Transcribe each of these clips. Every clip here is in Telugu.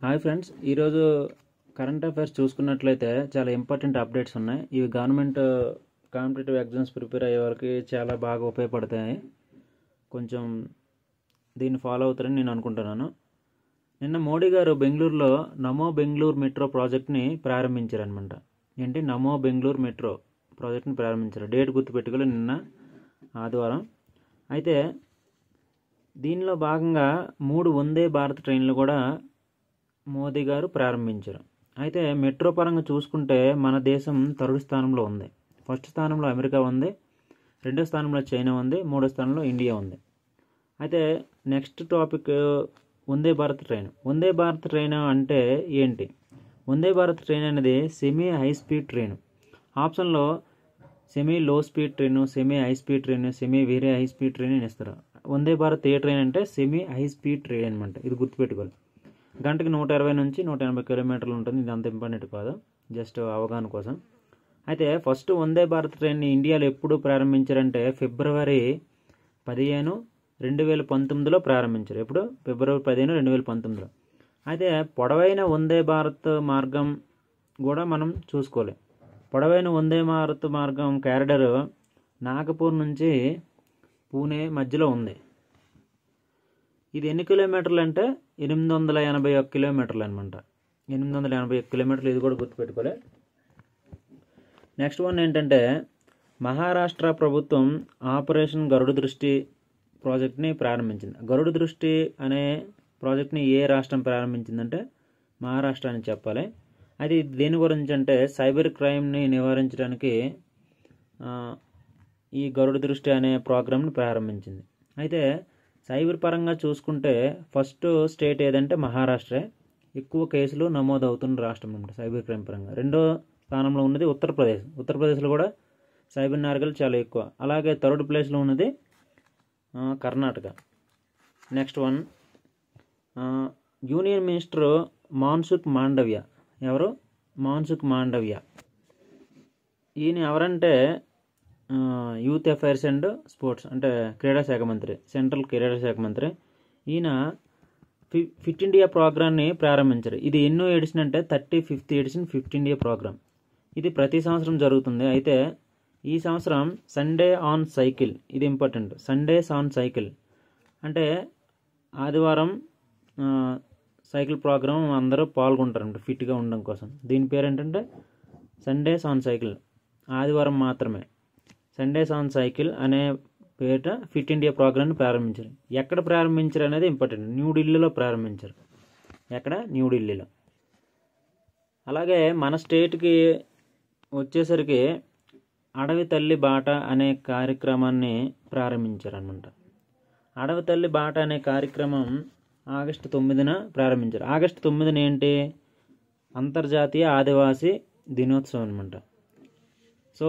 హాయ్ ఫ్రెండ్స్, ఈరోజు కరెంట్ అఫైర్స్ చూసుకున్నట్లయితే చాలా ఇంపార్టెంట్ అప్డేట్స్ ఉన్నాయి. ఇవి గవర్నమెంట్ కాంపిటేటివ్ ఎగ్జామ్స్ ప్రిపేర్ అయ్యే వారికి చాలా బాగా ఉపయోగపడతాయి. కొంచెం దీన్ని ఫాలో అవుతారని నేను అనుకుంటున్నాను. నిన్న మోడీ గారు బెంగళూరులో నమో బెంగళూరు మెట్రో ప్రాజెక్ట్ని ప్రారంభించారనమాట. ఏంటి నమో బెంగళూరు మెట్రో ప్రాజెక్ట్ని ప్రారంభించారు. డేట్ గుర్తుపెట్టుకోవాలి, నిన్న ఆదివారం. అయితే దీనిలో భాగంగా 3 వందే భారత్ ట్రైన్లు కూడా మోదీ గారు ప్రారంభించారు. అయితే మెట్రో పరంగా చూసుకుంటే మన దేశం థర్డ్ స్థానంలో ఉంది. ఫస్ట్ స్థానంలో అమెరికా ఉంది, రెండో స్థానంలో చైనా ఉంది, మూడో స్థానంలో ఇండియా ఉంది. అయితే next topic Vande Bharat train. Vande Bharat train అంటే ఏంటి? వందే భారత్ ట్రైన్ అనేది సెమీ హై స్పీడ్ ట్రైన్. ఆప్షన్లో సెమీ లో speed train, semi high speed train, semi very high speed train అని ఇస్తారు. వందే భారత్ ఏ ట్రైన్ అంటే సెమీ హై స్పీడ్ ట్రైన్ అనమాట. ఇది గుర్తుపెట్టుకోవాలి. గంటకి 120 నుంచి 180 కిలోమీటర్లు ఉంటుంది. ఇది అంత ఇంపార్టెంట్ కాదు, జస్ట్ అవగాహన కోసం. అయితే ఫస్ట్ వందే భారత్ ట్రైన్ని ఇండియాలో ఎప్పుడు ప్రారంభించారంటే ఫిబ్రవరి 15, 2019లో ప్రారంభించారు. ఎప్పుడు? ఫిబ్రవరి 15, 2019లో. అయితే పొడవైన వందే భారత్ మార్గం కూడా మనం చూసుకోవాలి. పొడవైన వందే భారత్ మార్గం కారిడార్ నాగపూర్ నుంచి పూణే మధ్యలో ఉంది. ఇది ఎన్ని కిలోమీటర్లు అంటే 881 కిలోమీటర్లు అనమాట. 881 కిలోమీటర్లు, ఇది కూడా గుర్తుపెట్టుకోలే. నెక్స్ట్ వన్ ఏంటంటే మహారాష్ట్ర ప్రభుత్వం ఆపరేషన్ గరుడ దృష్టి ప్రాజెక్ట్ని ప్రారంభించింది. గరుడ దృష్టి అనే ప్రాజెక్ట్ని ఏ రాష్ట్రం ప్రారంభించిందంటే మహారాష్ట్ర అని చెప్పాలి. అది దేని గురించి అంటే సైబర్ క్రైమ్ని నివారించడానికి ఈ గరుడ దృష్టి అనే ప్రోగ్రామ్ని ప్రారంభించింది. అయితే సైబర్ పరంగా చూసుకుంటే ఫస్ట్ స్టేట్ ఏదంటే మహారాష్ట్రే. ఎక్కువ కేసులు నమోదు అవుతున్న రాష్ట్రం అనమాట సైబర్ క్రైమ్ పరంగా. రెండో స్థానంలో ఉన్నది ఉత్తరప్రదేశ్. ఉత్తరప్రదేశ్లో కూడా సైబర్ నేరగాలు చాలా ఎక్కువ. అలాగే థర్డ్ ప్లేస్లో ఉన్నది Karnataka. Next one union minister Mansukh Mandaviya. ఎవరు? మన్సుఖ్ మాండవ్య. ఈయన ఎవరంటే యూత్ అఫైర్స్ అండ్ స్పోర్ట్స్ అంటే క్రీడా శాఖ మంత్రి, సెంట్రల్ క్రీడా శాఖ మంత్రి. ఈయన ఫిట్ ఇండియా ప్రోగ్రామ్ని ప్రారంభించారు. ఇది ఎన్నో ఎడిషన్ అంటే 35th edition fit India programme. ఇది ప్రతి సంవత్సరం జరుగుతుంది. అయితే ఈ సంవత్సరం సండే ఆన్ సైకిల్, ఇది ఇంపార్టెంట్. సండేస్ ఆన్ సైకిల్ అంటే ఆదివారం సైకిల్ ప్రోగ్రామ్ అందరూ పాల్గొంటారంట ఫిట్గా ఉండడం కోసం. దీని పేరు ఏంటంటే సండేస్ ఆన్ సైకిల్. ఆదివారం మాత్రమే సండేస్ ఆన్ సైకిల్ అనే పేరిట ఫిట్ ఇండియా ప్రోగ్రామ్ని ప్రారంభించారు. ఎక్కడ ప్రారంభించారు అనేది ఇంపార్టెంట్. న్యూఢిల్లీలో ప్రారంభించారు. ఎక్కడ? న్యూఢిల్లీలో. అలాగే మన స్టేట్కి వచ్చేసరికి అడవి తల్లి బాట అనే కార్యక్రమాన్ని ప్రారంభించారనమాట. అడవి తల్లి బాట అనే కార్యక్రమం ఆగస్టు 9న ప్రారంభించారు. ఆగస్టు 9న ఏంటి? అంతర్జాతీయ ఆదివాసీ దినోత్సవం అనమాట. సో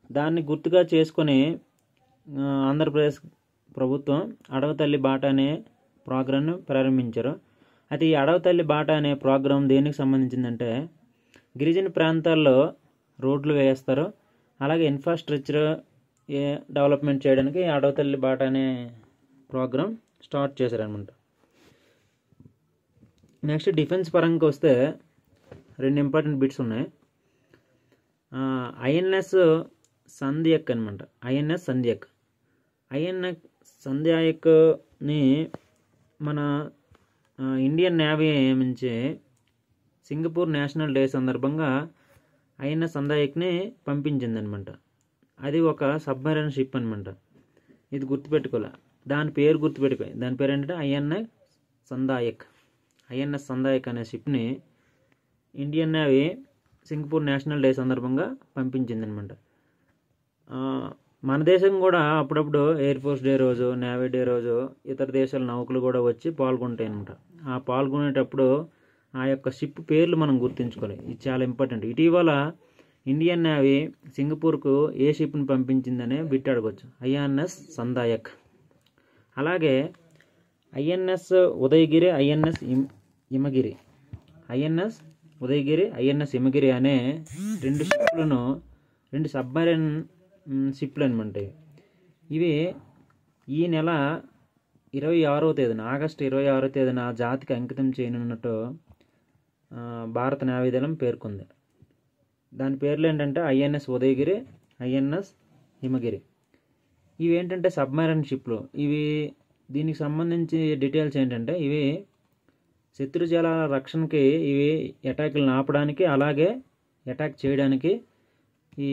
దాన్ని గుర్తుగా చేసుకొని ఆంధ్రప్రదేశ్ ప్రభుత్వం అడవి తల్లి బాట అనే ప్రోగ్రామ్ను ప్రారంభించారు. అయితే ఈ అడవి తల్లి బాట అనే ప్రోగ్రాం దేనికి సంబంధించిందంటే గిరిజన ప్రాంతాల్లో రోడ్లు వేస్తారు. అలాగే ఇన్ఫ్రాస్ట్రక్చర్ డెవలప్మెంట్ చేయడానికి అడవి తల్లి బాట అనే ప్రోగ్రాం స్టార్ట్ చేశారనమాట. నెక్స్ట్ డిఫెన్స్ పరంగా వస్తే 2 ఇంపార్టెంట్ బిట్స్ ఉన్నాయి. ఐఎన్ఎస్ సంధ్యక్ అనమాట. ఐఎన్ఎస్ సంధ్యక్ని మన ఇండియన్ నేవీ నుంచి సింగపూర్ నేషనల్ డే సందర్భంగా ఐఎన్ఎస్ సంధ్యక్ని పంపించిందనమాట. అది ఒక సబ్మెరైన్ షిప్ అనమాట. ఇది గుర్తుపెట్టుకోవాలి. దాని పేరు గుర్తుపెట్టుకో. దాని పేరు ఏంటంటే ఐఎన్ఎస్ సంధ్యక్ అనే షిప్ని Indian navy Singapore national day సందర్భంగా పంపించిందనమాట. మన దేశం కూడా అప్పుడప్పుడు ఎయిర్ ఫోర్స్ డే రోజు, నేవీ డే రోజు ఇతర దేశాల నౌకలు కూడా వచ్చి పాల్గొంటాయి అనమాట. ఆ పాల్గొనేటప్పుడు ఆ యొక్క షిప్ పేర్లు మనం గుర్తుంచుకోవాలి. ఇది చాలా ఇంపార్టెంట్. ఇటీవల ఇండియన్ నేవీ సింగపూర్కు ఏ షిప్ని పంపించిందనే బిట్ అడగవచ్చు. ఐఎన్ఎస్ సంధ్యక్. అలాగే ఐఎన్ఎస్ ఉదయగిరి, ఐఎన్ఎస్ హిమగిరి. ఐఎన్ఎస్ ఉదయగిరి, ఐఎన్ఎస్ హిమగిరి అనే 2 షిప్లను, 2 సబ్మెరైన్ షిప్లు అనమాట. ఇవి ఈ నెల 26వ తేదీన ఆగస్టు 26వ తేదీన జాతికి అంకితం చేయనున్నట్టు భారత నావికదళం పేర్కొంది. దాని పేర్లు ఏంటంటే ఐఎన్ఎస్ ఉదయగిరి, ఐఎన్ఎస్ హిమగిరి. ఇవి ఏంటంటే సబ్మెరైన్ షిప్లు. దీనికి సంబంధించి డీటెయిల్స్ ఏంటంటే ఇవి శత్రుజలాల రక్షణకి, ఇవి అటాక్లను ఆపడానికి, అలాగే అటాక్ చేయడానికి ఈ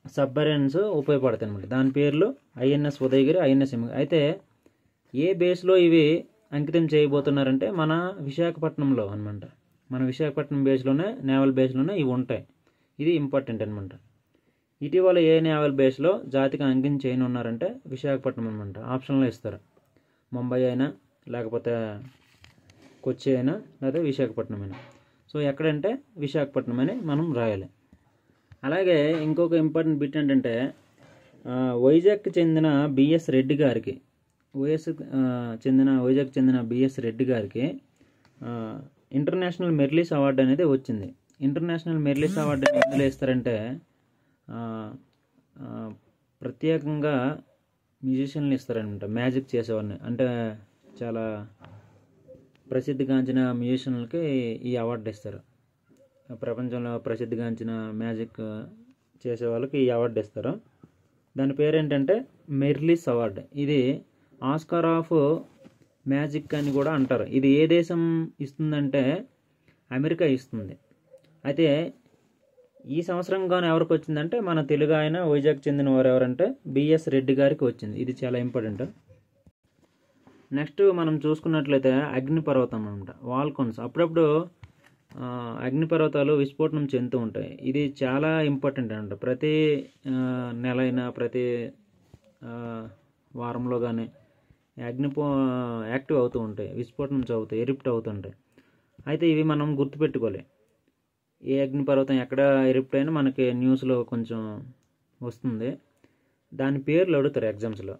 సబ్మెరైన్స్ ఉపయోగపడతాయి అన్నమాట. దాని పేర్లు ఐఎన్ఎస్ ఉదయగిరి, ఐఎన్ఎస్ హిమగిరి. అయితే ఏ బేస్లో ఇవి అంకితం చేయబోతున్నారంటే మన విశాఖపట్నంలో అనమాట. మన విశాఖపట్నం బేస్లోనే, నేవల్ బేస్లోనే ఇవి ఉంటాయి. ఇది ఇంపార్టెంట్ అనమాట. ఇటీవల ఏ నేవల్ బేస్లో జాతికి అంకితం చేయనున్నారంటే విశాఖపట్నం అనమాట. ఆప్షన్లో ఇస్తారు. ముంబై అయినా, లేకపోతే కొచ్చి అయినా, లేదా విశాఖపట్నం అయినా. సో ఎక్కడంటే విశాఖపట్నం అని మనం రాయాలి. అలాగే ఇంకొక ఇంపార్టెంట్ బిట్ ఏంటంటే వైజాగ్కి చెందిన బిఎస్ రెడ్డి గారికి, వైజాగ్ చెందిన బిఎస్ రెడ్డి గారికి ఇంటర్నేషనల్ మెరిలిస్ అవార్డు అనేది వచ్చింది. ఇంటర్నేషనల్ మెరిలిస్ అవార్డు ఎందులో ఇస్తారంటే ప్రత్యేకంగా మ్యూజిషియన్లు ఇస్తారనమాట. మ్యాజిక్ చేసేవాడిని, అంటే చాలా ప్రసిద్ధిగాంచిన మ్యూజిషియన్లకి ఈ అవార్డు ఇస్తారు. ప్రపంచంలో ప్రసిద్ధిగాంచిన మ్యాజిక్ చేసే వాళ్ళకి ఈ అవార్డు ఇస్తారు. దాని పేరు ఏంటంటే మెరిలిస్ అవార్డు. ఇది ఆస్కార్ ఆఫ్ మ్యాజిక్ అని కూడా అంటారు. ఇది ఏ దేశం ఇస్తుందంటే అమెరికా ఇస్తుంది. అయితే ఈ సంవత్సరం కానీ ఎవరికి వచ్చిందంటే మన తెలుగు ఆయన వైజాగ్ చెందిన వారు ఎవరంటే బిఎస్ రెడ్డి గారికి వచ్చింది. ఇది చాలా ఇంపార్టెంట్. నెక్స్ట్ మనం చూసుకున్నట్లయితే అగ్నిపర్వతం అనమాట, వాల్కాన్స్. అప్పుడప్పుడు అగ్నిపర్వతాలు విస్ఫోటనం చెందుతూ ఉంటాయి. ఇది చాలా ఇంపార్టెంట్ అనమాట. ప్రతి నెల అయినా, ప్రతి వారంలో కానీ యాక్టివ్ అవుతూ ఉంటాయి, విస్ఫోటనం అవుతాయి, ఎరిప్ట్ అవుతుంటాయి. అయితే ఇవి మనం గుర్తుపెట్టుకోవాలి. ఏ అగ్నిపర్వతం ఎక్కడ ఎరిప్ట్ అయినా మనకి న్యూస్లో కొంచెం వస్తుంది. దాని పేర్లు అడుగుతారు ఎగ్జామ్స్లో.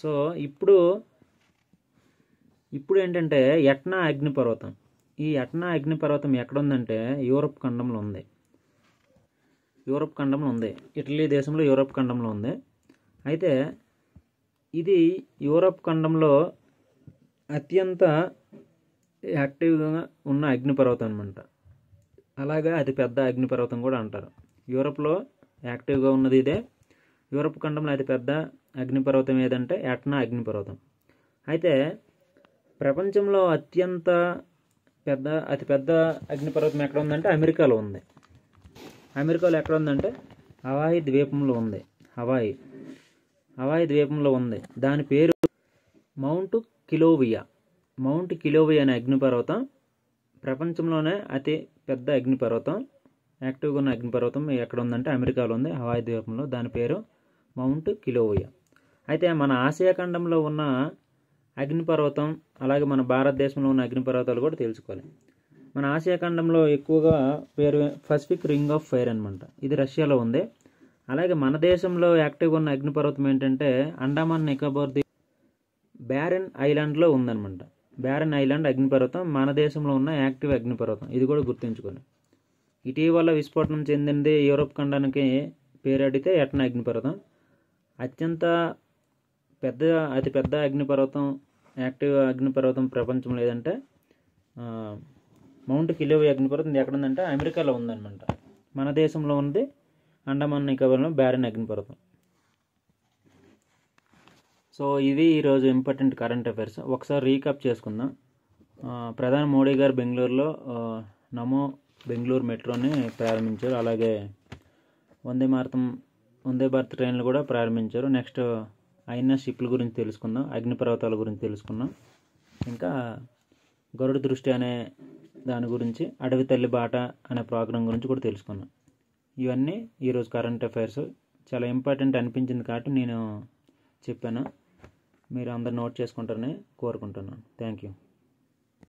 సో ఇప్పుడు ఏంటంటే ఎట్నా అగ్నిపర్వతం. ఈ ఎట్నా అగ్నిపర్వతం ఎక్కడ ఉందంటే యూరప్ ఖండంలో ఉంది. ఇటలీ దేశంలో యూరప్ ఖండంలో ఉంది. అయితే ఇది యూరప్ ఖండంలో అత్యంత యాక్టివ్గా ఉన్న అగ్నిపర్వతం అనమాట. అలాగే అతి పెద్ద అగ్నిపర్వతం కూడా అంటారు. యూరప్లో యాక్టివ్గా ఉన్నది ఇదే. యూరప్ ఖండంలో అతి పెద్ద అగ్నిపర్వతం ఏదంటే ఎట్నా అగ్నిపర్వతం. అయితే ప్రపంచంలో అతి పెద్ద అగ్నిపర్వతం ఎక్కడ ఉందంటే అమెరికాలో ఉంది. అమెరికాలో ఎక్కడ ఉందంటే హవాయి ద్వీపంలో ఉంది. హవాయి ద్వీపంలో ఉంది. దాని పేరు మౌంట్ కిలోవియా. మౌంట్ కిలోవియా అనే అగ్నిపర్వతం ప్రపంచంలోనే అతి పెద్ద అగ్నిపర్వతం, యాక్టివ్గా ఉన్న అగ్నిపర్వతం ఎక్కడ ఉందంటే అమెరికాలో ఉంది, హవాయి ద్వీపంలో. దాని పేరు మౌంట్ కిలోవియా. అయితే మన ఆసియా ఖండంలో ఉన్న అగ్నిపర్వతం, అలాగే మన భారతదేశంలో ఉన్న అగ్నిపర్వతాలు కూడా తెలుసుకోవాలి. మన ఆసియా ఖండంలో ఎక్కువగా పేరు పసిఫిక్ రింగ్ ఆఫ్ ఫైర్ అనమాట. ఇది రష్యాలో ఉంది. అలాగే మన దేశంలో యాక్టివ్గా ఉన్న అగ్నిపర్వతం ఏంటంటే అండమాన్ నికోబార్ బ్యారెన్ ఐలాండ్లో ఉందన్నమాట. బ్యారెన్ ఐలాండ్ అగ్నిపర్వతం మన దేశంలో ఉన్న యాక్టివ్ అగ్నిపర్వతం. ఇది కూడా గుర్తుంచుకోండి. ఇటీవల విస్ఫోటనం చెందింది యూరోప్ ఖండానికి పేరు అడిగితే ఎట్నా అగ్నిపర్వతం. అతి పెద్ద అగ్నిపర్వతం, యాక్టివ్ అగ్నిపర్వతం ప్రపంచంలో ఏదంటే మౌంట్ కిలోవియా అగ్నిపర్వతం. ఇది ఎక్కడ ఉందంటే అమెరికాలో ఉందన్నమాట. మన దేశంలో ఉంది అండమాన్ నికోబార్లో బ్యారెన్ అగ్నిపర్వతం. సో ఇవి ఈరోజు ఇంపార్టెంట్ కరెంట్ అఫైర్స్. ఒకసారి రీకాప్ చేసుకుందాం. ప్రధాని మోడీ గారు బెంగళూరులో నమో బెంగళూరు మెట్రోని ప్రారంభించారు. అలాగే వందే భారత్ ట్రైన్లు కూడా ప్రారంభించారు. నెక్స్ట్ ఐఎన్ఎస్ షిప్ల గురించి తెలుసుకుందాం, అగ్నిపర్వతాల గురించి తెలుసుకుందాం. ఇంకా గరుడ దృష్టి అనే దాని గురించి, అడవి తల్లి బాట అనే ప్రోగ్రాం గురించి కూడా తెలుసుకున్నాం. ఇవన్నీ ఈరోజు కరెంట్ అఫైర్స్. చాలా ఇంపార్టెంట్ అనిపించింది కాబట్టి నేను చెప్పాను. మీరు అందరు నోట్ చేసుకుంటారని కోరుకుంటున్నాను. Thank you.